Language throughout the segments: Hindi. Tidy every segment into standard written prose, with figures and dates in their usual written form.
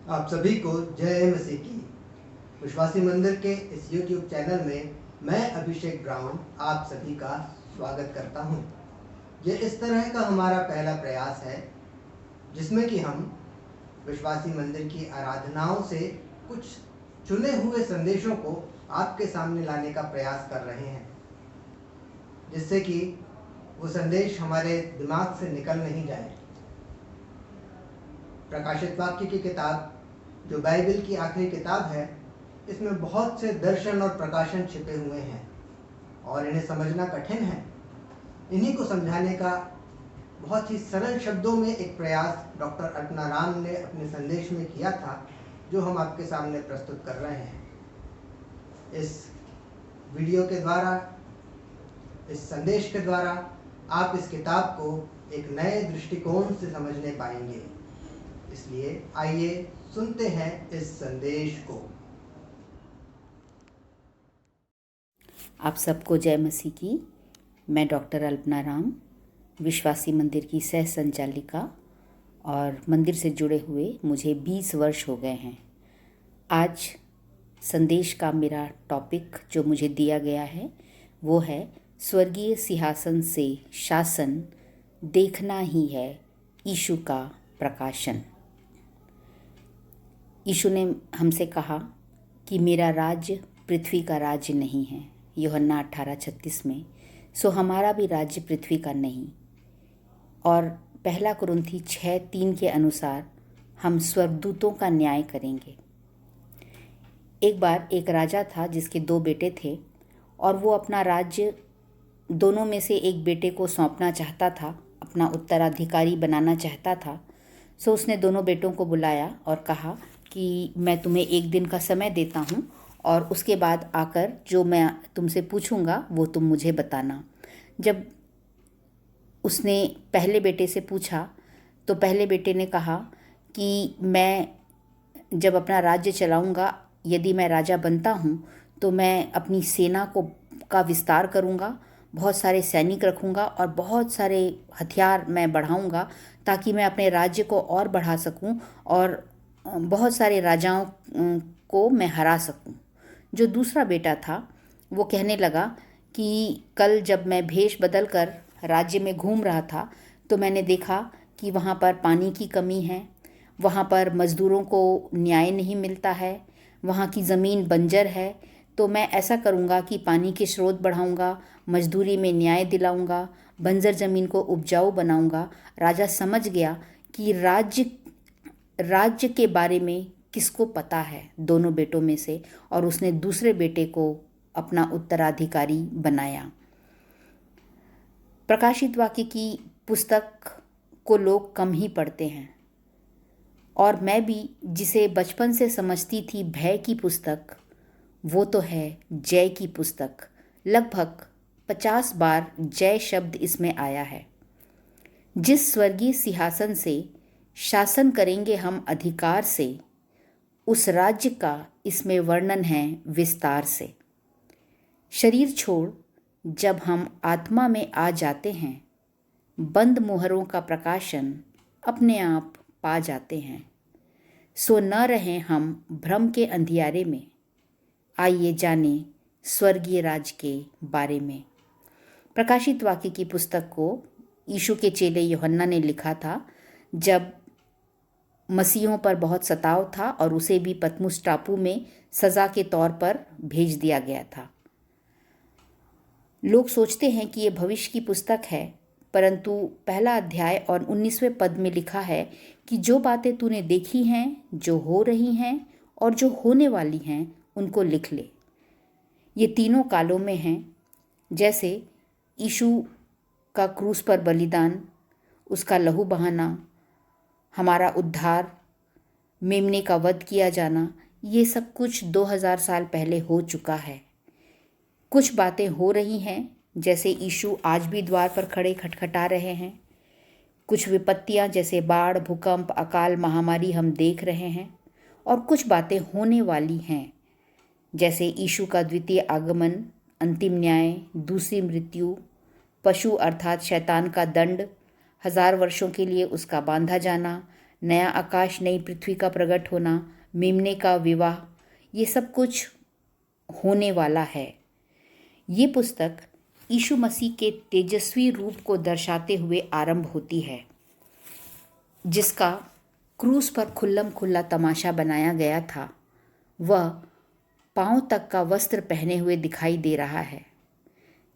आप सभी को जय मसीह की। विश्वासी मंदिर के इस YouTube चैनल में मैं अभिषेक ब्राउन आप सभी का स्वागत करता हूं। ये इस तरह का हमारा पहला प्रयास है जिसमें कि हम विश्वासी मंदिर की आराधनाओं से कुछ चुने हुए संदेशों को आपके सामने लाने का प्रयास कर रहे हैं, जिससे कि वो संदेश हमारे दिमाग से निकल नहीं जाए। प्रकाशित वाक्य की किताब, जो बाइबल की आखिरी किताब है, इसमें बहुत से दर्शन और प्रकाशन छिपे हुए हैं और इन्हें समझना कठिन है। इन्हीं को समझाने का बहुत ही सरल शब्दों में एक प्रयास डॉक्टर अल्पना राम ने अपने संदेश में किया था, जो हम आपके सामने प्रस्तुत कर रहे हैं। इस वीडियो के द्वारा, इस संदेश के द्वारा आप इस किताब को एक नए दृष्टिकोण से समझने पाएंगे। इसलिए आइए सुनते हैं इस संदेश को। आप सबको जय मसीह की। मैं डॉक्टर अल्पना राम, विश्वासी मंदिर की सह संचालिका, और मंदिर से जुड़े हुए मुझे 20 वर्ष हो गए हैं। आज संदेश का मेरा टॉपिक जो मुझे दिया गया है वो है स्वर्गीय सिंहासन से शासन देखना ही है यीशु का प्रकाशन। यीशु ने हमसे कहा कि मेरा राज्य पृथ्वी का राज्य नहीं है, यूहन्ना 18:36 में। सो हमारा भी राज्य पृथ्वी का नहीं। और पहला कुरिन्थी 6:3 के अनुसार हम स्वर्गदूतों का न्याय करेंगे। एक बार एक राजा था जिसके 2 बेटे थे और वो अपना राज्य दोनों में से एक बेटे को सौंपना चाहता था, अपना उत्तराधिकारी बनाना चाहता था। सो उसने दोनों बेटों को बुलाया और कहा कि मैं तुम्हें 1 दिन का समय देता हूँ और उसके बाद आकर जो मैं तुमसे पूछूंगा वो तुम मुझे बताना। जब उसने पहले बेटे से पूछा तो पहले बेटे ने कहा कि मैं जब अपना राज्य चलाऊंगा, यदि मैं राजा बनता हूँ तो मैं अपनी सेना का विस्तार करूँगा, बहुत सारे सैनिक रखूँगा और बहुत सारे हथियार मैं बढ़ाऊँगा ताकि मैं अपने राज्य को और बढ़ा सकूँ और बहुत सारे राजाओं को मैं हरा सकूँ। जो दूसरा बेटा था वो कहने लगा कि कल जब मैं भेष बदल कर राज्य में घूम रहा था तो मैंने देखा कि वहाँ पर पानी की कमी है, वहाँ पर मज़दूरों को न्याय नहीं मिलता है, वहाँ की ज़मीन बंजर है। तो मैं ऐसा करूँगा कि पानी के स्रोत बढ़ाऊँगा, मजदूरी में न्याय दिलाऊँगा, बंजर ज़मीन को उपजाऊ बनाऊँगा। राजा समझ गया कि राज्य के बारे में किसको पता है दोनों बेटों में से, और उसने दूसरे बेटे को अपना उत्तराधिकारी बनाया। प्रकाशित वाक्य की पुस्तक को लोग कम ही पढ़ते हैं और मैं भी जिसे बचपन से समझती थी भय की पुस्तक, वो तो है जय की पुस्तक। लगभग 50 बार जय शब्द इसमें आया है। जिस स्वर्गीय सिंहासन से शासन करेंगे हम अधिकार से, उस राज्य का इसमें वर्णन है विस्तार से। शरीर छोड़ जब हम आत्मा में आ जाते हैं, बंद मुहरों का प्रकाशन अपने आप पा जाते हैं। सो न रहें हम भ्रम के अंधियारे में, आइए जाने स्वर्गीय राज के बारे में। प्रकाशित वाक्य की पुस्तक को यीशु के चेले यूहन्ना ने लिखा था जब मसीहों पर बहुत सताव था और उसे भी पतमुस टापू में सज़ा के तौर पर भेज दिया गया था। लोग सोचते हैं कि ये भविष्य की पुस्तक है, परंतु पहला अध्याय और 19वें पद में लिखा है कि जो बातें तूने देखी हैं, जो हो रही हैं और जो होने वाली हैं, उनको लिख ले। ये तीनों कालों में हैं, जैसे यीशु का क्रूस पर बलिदान, उसका लहू बहाना, हमारा उद्धार, मेमने का वध किया जाना, ये सब कुछ 2000 साल पहले हो चुका है। कुछ बातें हो रही हैं, जैसे यीशु आज भी द्वार पर खड़े खटखटा रहे हैं। कुछ विपत्तियां जैसे बाढ़, भूकंप, अकाल, महामारी हम देख रहे हैं। और कुछ बातें होने वाली हैं, जैसे यीशु का द्वितीय आगमन, अंतिम न्याय, दूसरी मृत्यु, पशु अर्थात शैतान का दंड, 1000 वर्षों के लिए उसका बांधा जाना, नया आकाश, नई पृथ्वी का प्रकट होना, मेमने का विवाह, ये सब कुछ होने वाला है। ये पुस्तक यीशु मसीह के तेजस्वी रूप को दर्शाते हुए आरंभ होती है, जिसका क्रूस पर खुल्लम खुल्ला तमाशा बनाया गया था। वह पांव तक का वस्त्र पहने हुए दिखाई दे रहा है।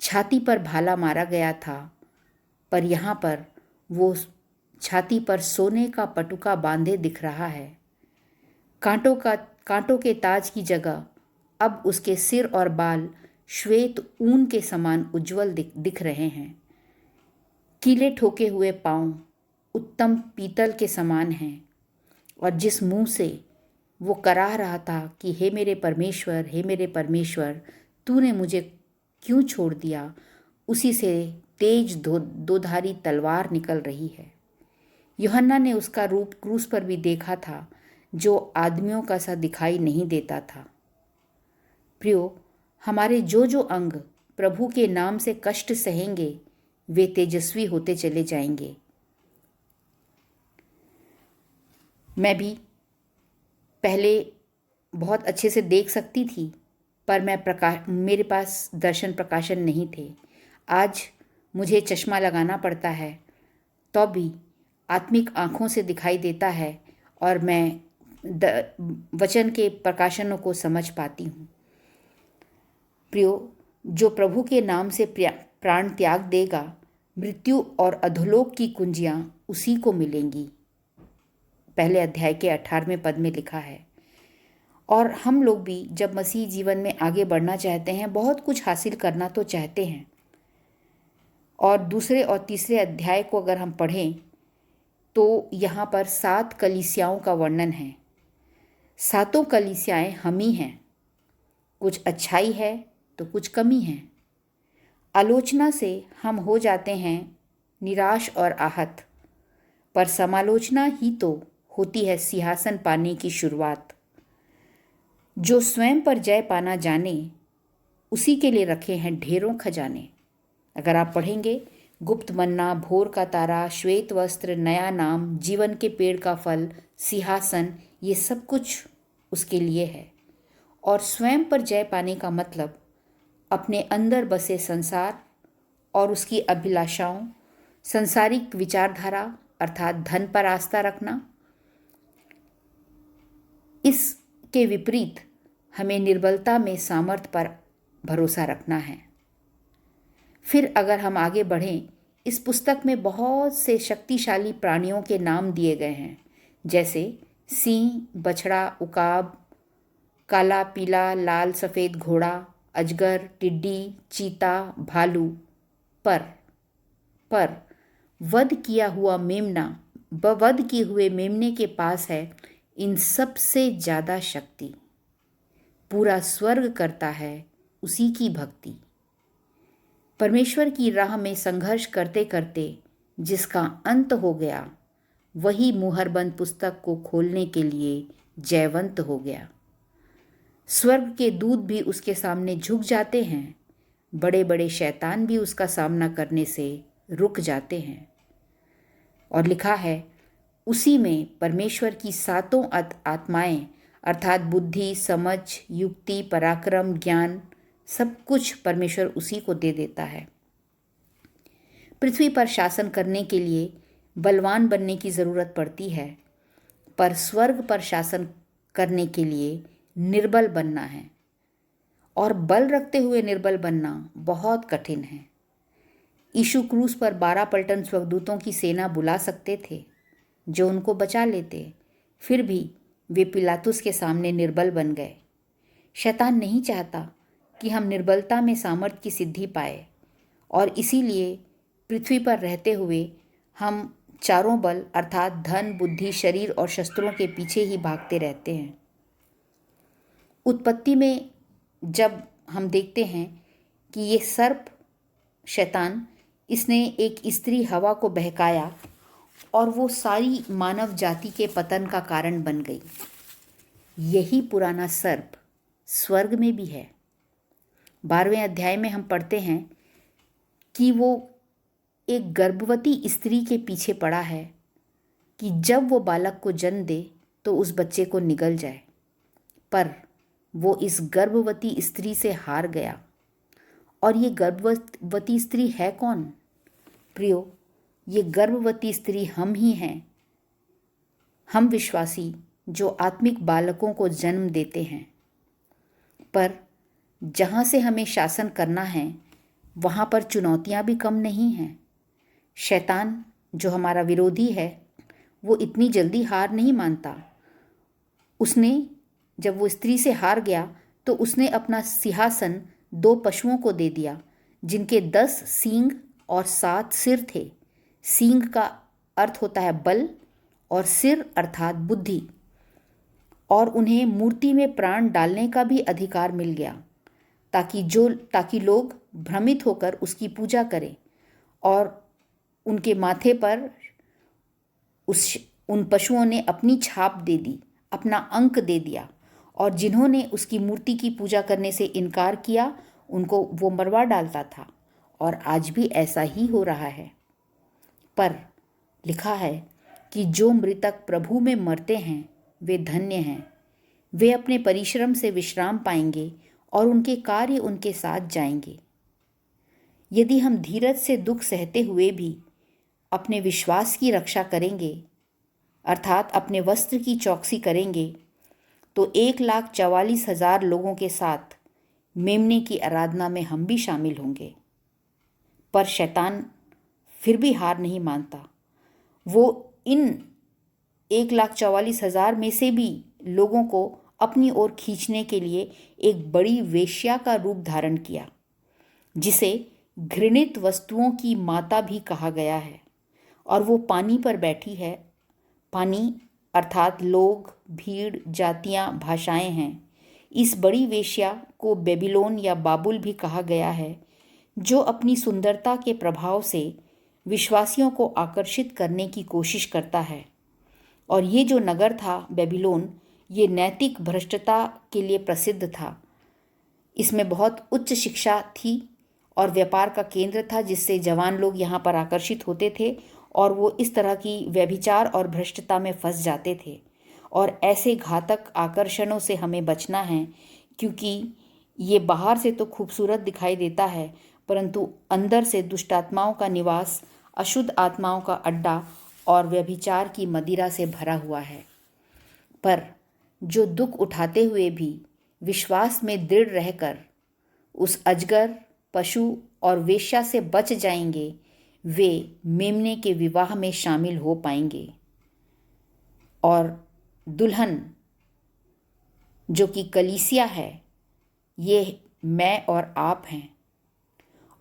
छाती पर भाला मारा गया था, पर यहाँ पर वो छाती पर सोने का पटुका बांधे दिख रहा है। कांटों के ताज की जगह अब उसके सिर और बाल श्वेत ऊन के समान उज्जवल दिख रहे हैं। कीले ठोके हुए पांव उत्तम पीतल के समान हैं, और जिस मुंह से वो कराह रहा था कि हे मेरे परमेश्वर, हे मेरे परमेश्वर, तूने मुझे क्यों छोड़ दिया, उसी से तेज दोधारी तलवार निकल रही है। यूहन्ना ने उसका रूप क्रूस पर भी देखा था, जो आदमियों का सा दिखाई नहीं देता था। प्रियो, हमारे जो अंग प्रभु के नाम से कष्ट सहेंगे, वे तेजस्वी होते चले जाएंगे। मैं भी पहले बहुत अच्छे से देख सकती थी, पर मेरे पास दर्शन प्रकाशन नहीं थे। आज मुझे चश्मा लगाना पड़ता है, तो भी आत्मिक आँखों से दिखाई देता है, और मैं वचन के प्रकाशनों को समझ पाती हूँ। प्रियो, जो प्रभु के नाम से प्राण त्याग देगा, मृत्यु और अधोलोक की कुंजियाँ उसी को मिलेंगी। पहले अध्याय के 18वें पद में लिखा है। और हम लोग भी जब मसीह जीवन में आगे बढ़ना चाहते हैं, बहुत कुछ हासिल करना तो चाहते हैं, और दूसरे और तीसरे अध्याय को अगर हम पढ़ें तो यहाँ पर 7 कलीसियाओं का वर्णन है। 7 कलीसियाएं हम ही हैं। कुछ अच्छाई है तो कुछ कमी है। आलोचना से हम हो जाते हैं निराश और आहत, पर समालोचना ही तो होती है सिंहासन पाने की शुरुआत। जो स्वयं पर जय पाना जाने, उसी के लिए रखे हैं ढेरों खजाने। अगर आप पढ़ेंगे, गुप्त मन्ना, भोर का तारा, श्वेत वस्त्र, नया नाम, जीवन के पेड़ का फल, सिंहासन, ये सब कुछ उसके लिए है। और स्वयं पर जय पाने का मतलब अपने अंदर बसे संसार और उसकी अभिलाषाओं, संसारिक विचारधारा अर्थात धन पर आस्था रखना। इसके विपरीत हमें निर्बलता में सामर्थ्य पर भरोसा रखना है। फिर अगर हम आगे बढ़ें, इस पुस्तक में बहुत से शक्तिशाली प्राणियों के नाम दिए गए हैं, जैसे सिंह, बछड़ा, उकाब, काला, पीला, लाल, सफ़ेद घोड़ा, अजगर, टिड्डी, चीता, भालू। पर वध किए हुए मेमने के पास है इन सब से ज़्यादा शक्ति। पूरा स्वर्ग करता है उसी की भक्ति। परमेश्वर की राह में संघर्ष करते करते जिसका अंत हो गया, वही मुहरबंद पुस्तक को खोलने के लिए जयवंत हो गया। स्वर्ग के दूत भी उसके सामने झुक जाते हैं, बड़े बड़े शैतान भी उसका सामना करने से रुक जाते हैं। और लिखा है, उसी में परमेश्वर की 7 आत्माएं अर्थात बुद्धि, समझ, युक्ति, पराक्रम, ज्ञान, सब कुछ परमेश्वर उसी को दे देता है। पृथ्वी पर शासन करने के लिए बलवान बनने की ज़रूरत पड़ती है, पर स्वर्ग पर शासन करने के लिए निर्बल बनना है, और बल रखते हुए निर्बल बनना बहुत कठिन है। यीशु क्रूस पर 12 पलटन स्वर्गदूतों की सेना बुला सकते थे, जो उनको बचा लेते, फिर भी वे पिलातुस के सामने निर्बल बन गए। शैतान नहीं चाहता कि हम निर्बलता में सामर्थ्य की सिद्धि पाए, और इसीलिए पृथ्वी पर रहते हुए हम चारों बल अर्थात धन, बुद्धि, शरीर और शस्त्रों के पीछे ही भागते रहते हैं। उत्पत्ति में जब हम देखते हैं कि ये सर्प शैतान, इसने एक स्त्री हवा को बहकाया और वो सारी मानव जाति के पतन का कारण बन गई। यही पुराना सर्प स्वर्ग में भी है। 12वें अध्याय में हम पढ़ते हैं कि वो एक गर्भवती स्त्री के पीछे पड़ा है कि जब वो बालक को जन्म दे तो उस बच्चे को निगल जाए, पर वो इस गर्भवती स्त्री से हार गया। और ये गर्भवती स्त्री है कौन? प्रियो, ये गर्भवती स्त्री हम ही हैं, हम विश्वासी जो आत्मिक बालकों को जन्म देते हैं। पर जहाँ से हमें शासन करना है वहाँ पर चुनौतियाँ भी कम नहीं हैं। शैतान जो हमारा विरोधी है वो इतनी जल्दी हार नहीं मानता। उसने जब वो स्त्री से हार गया तो उसने अपना सिंहासन 2 पशुओं को दे दिया जिनके 10 सींग और 7 सिर थे। सींग का अर्थ होता है बल और सिर अर्थात बुद्धि। और उन्हें मूर्ति में प्राण डालने का भी अधिकार मिल गया ताकि लोग भ्रमित होकर उसकी पूजा करें। और उनके माथे पर उन पशुओं ने अपनी छाप दे दी, अपना अंक दे दिया, और जिन्होंने उसकी मूर्ति की पूजा करने से इनकार किया उनको वो मरवा डालता था। और आज भी ऐसा ही हो रहा है। पर लिखा है कि जो मृतक प्रभु में मरते हैं वे धन्य हैं, वे अपने परिश्रम से विश्राम पाएंगे और उनके कार्य उनके साथ जाएंगे। यदि हम धीरज से दुख सहते हुए भी अपने विश्वास की रक्षा करेंगे, अर्थात अपने वस्त्र की चौकसी करेंगे, तो 1,44,000 लोगों के साथ मेमने की आराधना में हम भी शामिल होंगे। पर शैतान फिर भी हार नहीं मानता। वो इन 1,44,000 में से भी लोगों को अपनी ओर खींचने के लिए एक बड़ी वेश्या का रूप धारण किया, जिसे घृणित वस्तुओं की माता भी कहा गया है। और वो पानी पर बैठी है। पानी अर्थात लोग, भीड़, जातियां, भाषाएं हैं। इस बड़ी वेश्या को बेबीलोन या बाबुल भी कहा गया है, जो अपनी सुंदरता के प्रभाव से विश्वासियों को आकर्षित करने की कोशिश करता है। और ये जो नगर था बेबीलोन, ये नैतिक भ्रष्टता के लिए प्रसिद्ध था। इसमें बहुत उच्च शिक्षा थी और व्यापार का केंद्र था, जिससे जवान लोग यहाँ पर आकर्षित होते थे और वो इस तरह की व्यभिचार और भ्रष्टता में फंस जाते थे। और ऐसे घातक आकर्षणों से हमें बचना है, क्योंकि ये बाहर से तो खूबसूरत दिखाई देता है, परंतु अंदर से दुष्ट आत्माओं का निवास, अशुद्ध आत्माओं का अड्डा और व्यभिचार की मदिरा से भरा हुआ है। पर जो दुख उठाते हुए भी विश्वास में दृढ़ रहकर उस अजगर, पशु और वेश्या से बच जाएंगे, वे मेमने के विवाह में शामिल हो पाएंगे। और दुल्हन जो कि कलीसिया है, ये मैं और आप हैं।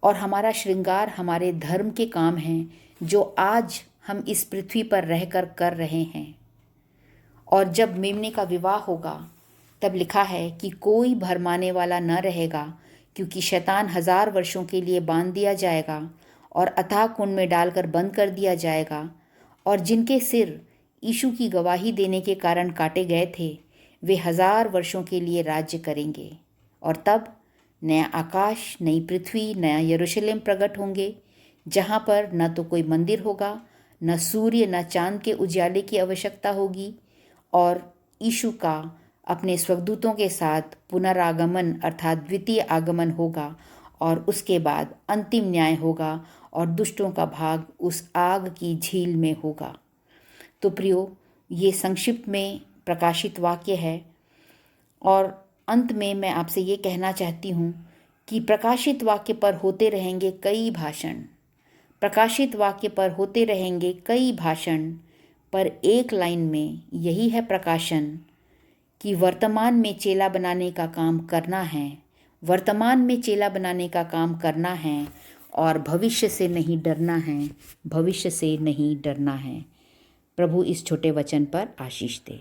और हमारा श्रृंगार हमारे धर्म के काम हैं जो आज हम इस पृथ्वी पर रहकर कर रहे हैं। और जब मेमने का विवाह होगा तब लिखा है कि कोई भरमाने वाला न रहेगा, क्योंकि शैतान 1000 वर्षों के लिए बांध दिया जाएगा और अथाह कुंड में डालकर बंद कर दिया जाएगा। और जिनके सिर यीशु की गवाही देने के कारण काटे गए थे, वे 1000 वर्षों के लिए राज्य करेंगे। और तब नया आकाश, नई पृथ्वी, नया यरूशलेम प्रकट होंगे, जहाँ पर न तो कोई मंदिर होगा, न सूर्य न चांद के उजाले की आवश्यकता होगी। और यीशु का अपने स्वर्गदूतों के साथ पुनरागमन अर्थात द्वितीय आगमन होगा, और उसके बाद अंतिम न्याय होगा और दुष्टों का भाग उस आग की झील में होगा। तो प्रियो, ये संक्षिप्त में प्रकाशित वाक्य है। और अंत में मैं आपसे ये कहना चाहती हूँ कि प्रकाशित वाक्य पर होते रहेंगे कई भाषण, प्रकाशित वाक्य पर होते रहेंगे कई भाषण, पर एक लाइन में यही है प्रकाशन कि वर्तमान में चेला बनाने का काम करना है, वर्तमान में चेला बनाने का काम करना है, और भविष्य से नहीं डरना है, भविष्य से नहीं डरना है। प्रभु इस छोटे वचन पर आशीष दे।